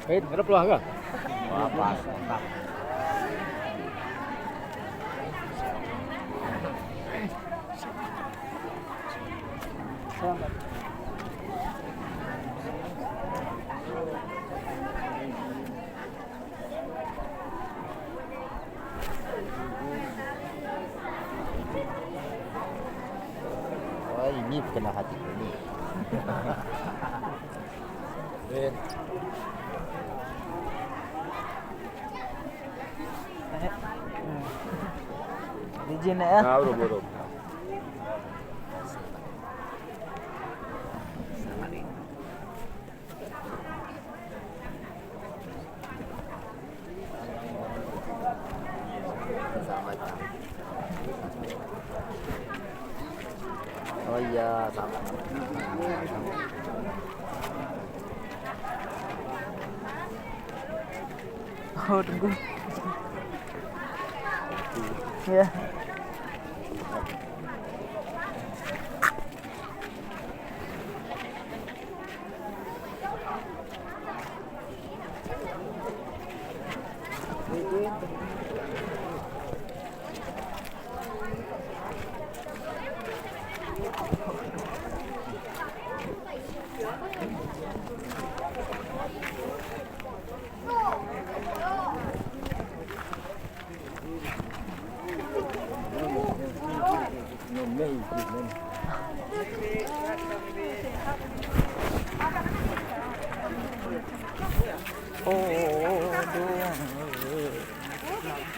Wait, ada peluang enggak? Wah, pas, mantap. Oh, ini kena hatiku nih. Wait. Izin ya. Nah, buru-buru. Oh iya, sama. Oh, tunggu. Ya. Oh, aduh.